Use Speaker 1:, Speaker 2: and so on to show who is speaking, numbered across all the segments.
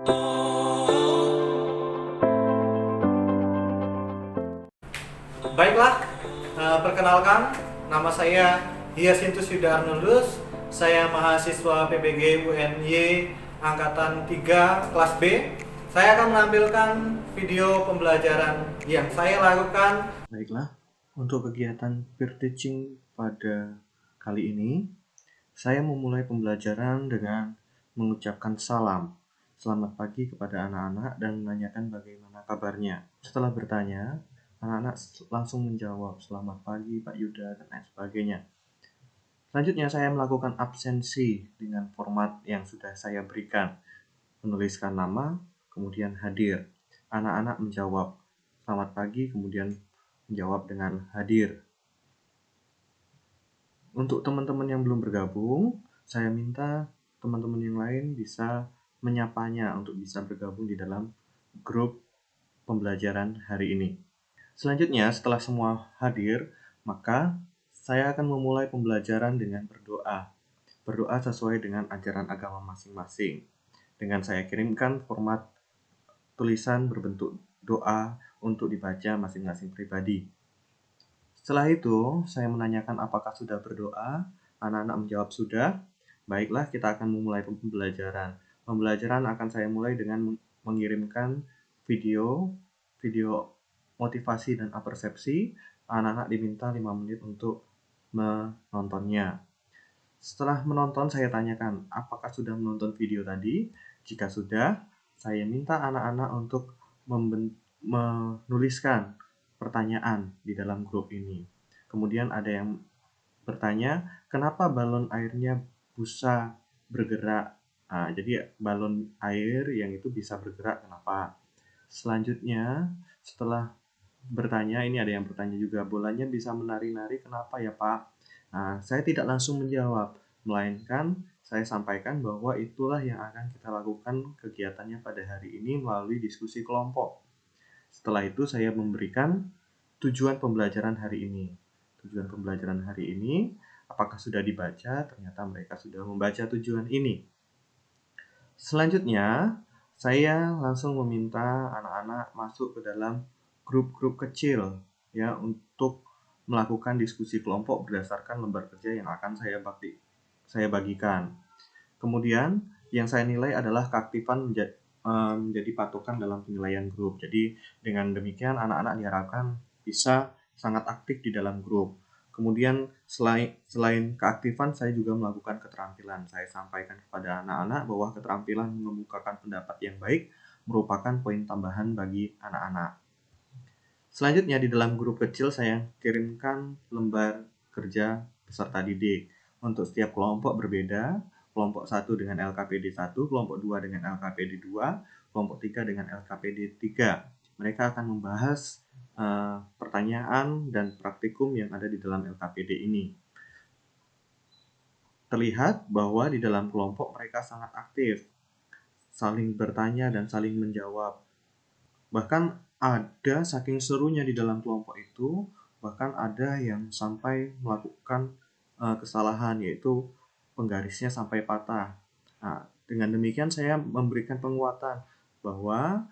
Speaker 1: Baiklah, perkenalkan, nama saya Hyasinthus Yuda Arnoldus. Saya mahasiswa PPG UNY Angkatan 3 kelas B. Saya akan menampilkan video pembelajaran yang saya lakukan.
Speaker 2: Baiklah, untuk kegiatan peer teaching pada kali ini, saya memulai pembelajaran dengan mengucapkan salam. Selamat pagi kepada anak-anak dan menanyakan bagaimana kabarnya. Setelah bertanya, anak-anak langsung menjawab, selamat pagi Pak Yuda, dan lain sebagainya. Selanjutnya saya melakukan absensi dengan format yang sudah saya berikan. Menuliskan nama, kemudian hadir. Anak-anak menjawab, selamat pagi, kemudian menjawab dengan hadir. Untuk teman-teman yang belum bergabung, saya minta teman-teman yang lain bisa menyapanya untuk bisa bergabung di dalam grup pembelajaran hari ini. Selanjutnya, setelah semua hadir, maka saya akan memulai pembelajaran dengan berdoa. Berdoa sesuai dengan ajaran agama masing-masing. Dengan saya kirimkan format tulisan berbentuk doa untuk dibaca masing-masing pribadi. Setelah itu, saya menanyakan apakah sudah berdoa. Anak-anak menjawab sudah. Baiklah, kita akan memulai pembelajaran. Pembelajaran akan saya mulai dengan mengirimkan video motivasi dan apersepsi. Anak-anak diminta 5 menit untuk menontonnya. Setelah menonton, saya tanyakan apakah sudah menonton video tadi. Jika sudah, saya minta anak-anak untuk menuliskan pertanyaan di dalam grup ini. Kemudian ada yang bertanya, kenapa balon airnya bisa bergerak? Nah, jadi balon air yang itu bisa bergerak, kenapa? Selanjutnya, setelah bertanya, ini ada yang bertanya juga, bolanya bisa menari-nari, kenapa ya Pak? Nah, saya tidak langsung menjawab, melainkan saya sampaikan bahwa itulah yang akan kita lakukan kegiatannya pada hari ini melalui diskusi kelompok. Setelah itu saya memberikan tujuan pembelajaran hari ini. Tujuan pembelajaran hari ini, apakah sudah dibaca? Ternyata mereka sudah membaca tujuan ini. Selanjutnya, saya langsung meminta anak-anak masuk ke dalam grup-grup kecil ya untuk melakukan diskusi kelompok berdasarkan lembar kerja yang akan saya bagikan. Kemudian yang saya nilai adalah keaktifan menjadi patokan dalam penilaian grup. Jadi dengan demikian anak-anak diharapkan bisa sangat aktif di dalam grup. Kemudian selain keaktifan, saya juga melakukan keterampilan. Saya sampaikan kepada anak-anak bahwa keterampilan mengemukakan pendapat yang baik merupakan poin tambahan bagi anak-anak. Selanjutnya di dalam grup kecil saya kirimkan lembar kerja peserta didik. Untuk setiap kelompok berbeda, kelompok 1 dengan LKPD 1, kelompok 2 dengan LKPD 2, kelompok 3 dengan LKPD 3. Mereka akan membahas pertanyaan dan praktikum yang ada di dalam LKPD ini. Terlihat bahwa di dalam kelompok mereka sangat aktif, saling bertanya dan saling menjawab. Bahkan ada saking serunya di dalam kelompok itu, bahkan ada yang sampai melakukan kesalahan, yaitu penggarisnya sampai patah. Nah, dengan demikian saya memberikan penguatan bahwa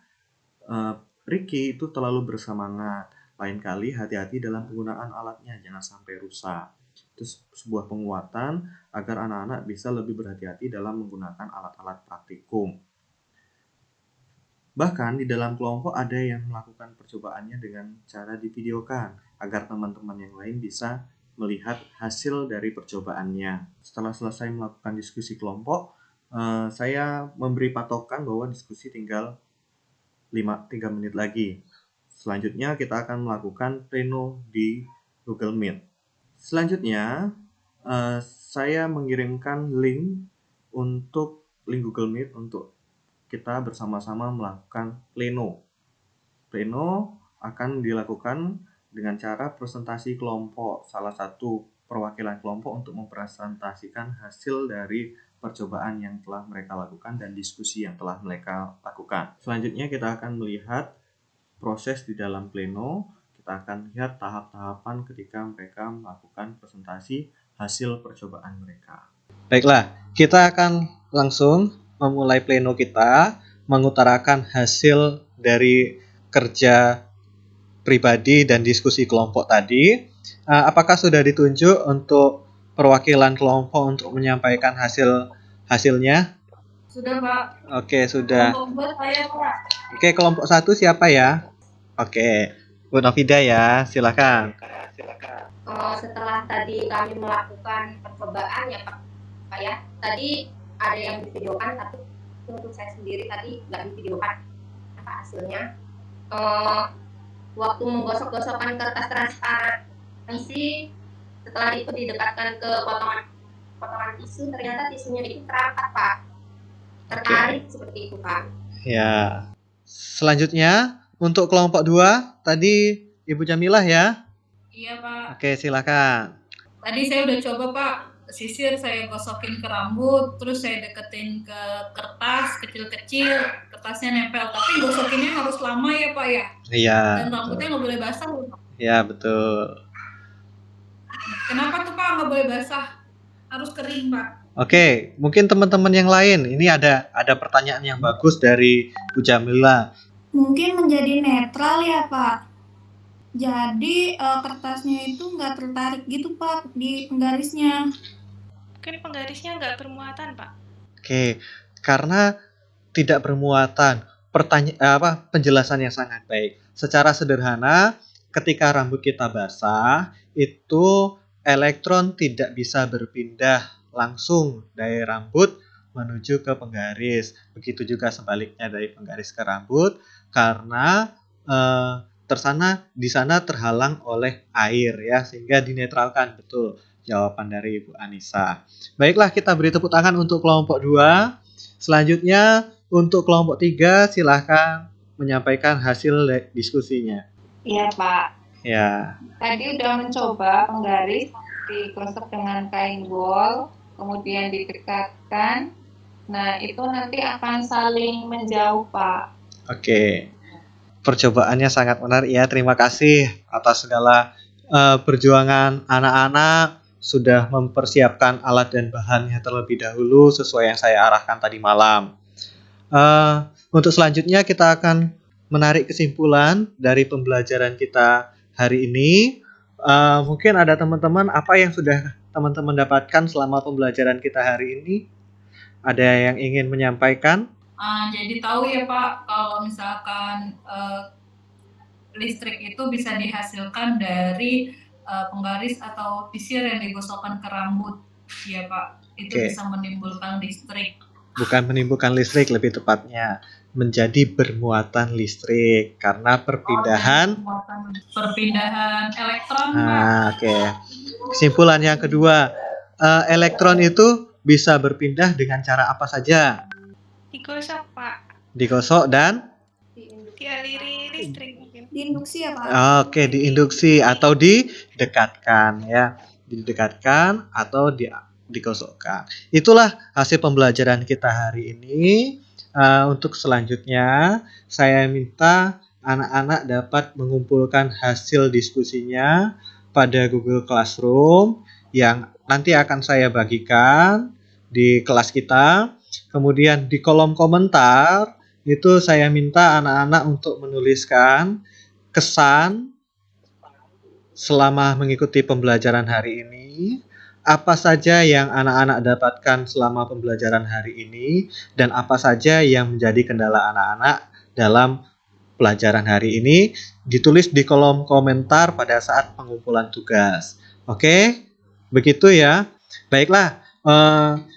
Speaker 2: Ricky itu terlalu bersemangat. Lain kali hati-hati dalam penggunaan alatnya, jangan sampai rusak. Itu sebuah penguatan agar anak-anak bisa lebih berhati-hati dalam menggunakan alat-alat praktikum. Bahkan di dalam kelompok ada yang melakukan percobaannya dengan cara divideokan agar teman-teman yang lain bisa melihat hasil dari percobaannya. Setelah selesai melakukan diskusi kelompok, saya memberi patokan bahwa diskusi tinggal 3 menit lagi. Selanjutnya kita akan melakukan pleno di Google Meet. Selanjutnya, saya mengirimkan link Google Meet untuk kita bersama-sama melakukan pleno. Pleno akan dilakukan dengan cara presentasi kelompok, salah satu perwakilan kelompok untuk mempresentasikan hasil dari percobaan yang telah mereka lakukan dan diskusi yang telah mereka lakukan. Selanjutnya kita akan melihat proses di dalam pleno. Kita akan lihat tahap-tahapan ketika mereka melakukan presentasi hasil percobaan mereka. Baiklah, kita akan langsung memulai pleno kita. mengutarakan hasil dari kerja pribadi dan diskusi kelompok tadi. Apakah sudah ditunjuk untuk perwakilan kelompok untuk menyampaikan hasilnya?
Speaker 3: Sudah, Pak.
Speaker 2: Oke, sudah.
Speaker 3: Kelompok 2 saya, Pak.
Speaker 2: Oke, kelompok 1 siapa ya? Oke, Bu Novida ya, silakan.
Speaker 4: Setelah tadi kami melakukan percobaan ya Pak ya, tadi ada yang divideokan tapi untuk saya sendiri tadi nggak divideokan apa hasilnya. Waktu menggosok-gosokkan kertas transparansi, setelah itu didekatkan ke potongan tisu, ternyata tisunya itu terangkat Pak, tertarik seperti itu Pak.
Speaker 2: Ya, selanjutnya untuk kelompok 2 tadi Ibu Jamilah ya.
Speaker 3: Iya, Pak.
Speaker 2: Oke, silakan.
Speaker 3: Tadi saya udah coba, Pak. Sisir saya gosokin ke rambut, terus saya deketin ke kertas kecil-kecil, kertasnya nempel. Tapi gosokinnya harus lama ya, Pak ya?
Speaker 2: Iya.
Speaker 3: Dan rambutnya nggak boleh basah loh, Pak.
Speaker 2: Ya, betul.
Speaker 3: Kenapa tuh, Pak, nggak boleh basah? Harus kering, Pak.
Speaker 2: Oke, mungkin teman-teman yang lain, ini ada pertanyaan yang bagus dari Bu Jamila.
Speaker 5: Mungkin menjadi netral ya Pak. Jadi kertasnya itu nggak tertarik gitu Pak di penggarisnya.
Speaker 6: Mungkin penggarisnya nggak bermuatan, Pak.
Speaker 2: Oke, karena tidak bermuatan, penjelasan yang sangat baik. Secara sederhana, ketika rambut kita basah, itu elektron tidak bisa berpindah langsung dari rambut menuju ke penggaris. Begitu juga sebaliknya dari penggaris ke rambut, karena di sana terhalang oleh air ya, sehingga dinetralkan. Betul jawaban dari Ibu Anissa. Baiklah, kita beri tepuk tangan untuk kelompok 2. Selanjutnya untuk kelompok 3 silahkan menyampaikan hasil diskusinya.
Speaker 7: Iya Pak.
Speaker 2: Ya.
Speaker 7: Tadi udah mencoba penggaris digosok dengan kain wol, kemudian didekatkan. Nah itu nanti akan saling menjauh Pak.
Speaker 2: Oke. Percobaannya sangat menarik ya. Terima kasih atas segala perjuangan anak-anak sudah mempersiapkan alat dan bahannya terlebih dahulu sesuai yang saya arahkan tadi malam. Untuk selanjutnya kita akan menarik kesimpulan dari pembelajaran kita hari ini. Mungkin ada teman-teman apa yang sudah teman-teman dapatkan selama pembelajaran kita hari ini? Ada yang ingin menyampaikan?
Speaker 3: Jadi tahu ya Pak, kalau misalkan listrik itu bisa dihasilkan dari penggaris atau pisir yang digosokkan ke rambut, ya Pak. Itu bisa menimbulkan listrik.
Speaker 2: Bukan menimbulkan listrik, lebih tepatnya menjadi bermuatan listrik karena perpindahan
Speaker 3: elektron, Pak.
Speaker 2: Oke. Kesimpulan yang kedua, elektron itu bisa berpindah dengan cara apa saja?
Speaker 6: Digosok, Pak.
Speaker 2: Digosok dan
Speaker 6: dialiri listrik mungkin.
Speaker 5: Diinduksi ya Pak.
Speaker 2: Oke, diinduksi atau didekatkan ya. Didekatkan atau digosokkan. Itulah hasil pembelajaran kita hari ini. Untuk selanjutnya, saya minta anak-anak dapat mengumpulkan hasil diskusinya pada Google Classroom yang nanti akan saya bagikan di kelas kita. Kemudian di kolom komentar itu saya minta anak-anak untuk menuliskan kesan selama mengikuti pembelajaran hari ini. Apa saja yang anak-anak dapatkan selama pembelajaran hari ini dan apa saja yang menjadi kendala anak-anak dalam pelajaran hari ini ditulis di kolom komentar pada saat pengumpulan tugas. Oke, begitu ya. Baiklah,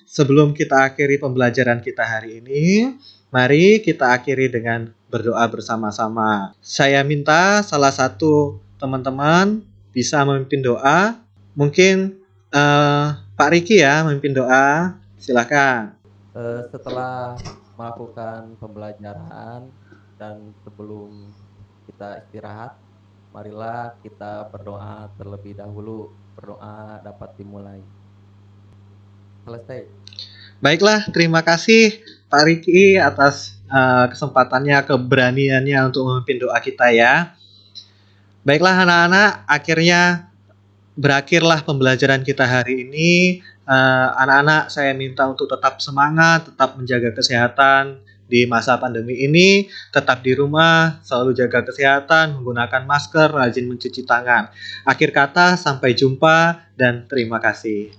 Speaker 2: sebelum kita akhiri pembelajaran kita hari ini, mari kita akhiri dengan berdoa bersama-sama. Saya minta salah satu teman-teman bisa memimpin doa. Mungkin Pak Riki ya memimpin doa. Silakan.
Speaker 8: Setelah melakukan pembelajaran dan sebelum kita istirahat, marilah kita berdoa terlebih dahulu. Berdoa dapat dimulai. Selesai.
Speaker 2: Baiklah, terima kasih Pak Riki atas kesempatannya, keberaniannya untuk memimpin doa kita ya. Baiklah anak-anak, akhirnya berakhirlah pembelajaran kita hari ini. Anak-anak saya minta untuk tetap semangat, tetap menjaga kesehatan
Speaker 1: di masa pandemi ini. Tetap di rumah, selalu jaga kesehatan, menggunakan masker, rajin mencuci tangan. Akhir kata, sampai jumpa dan terima kasih.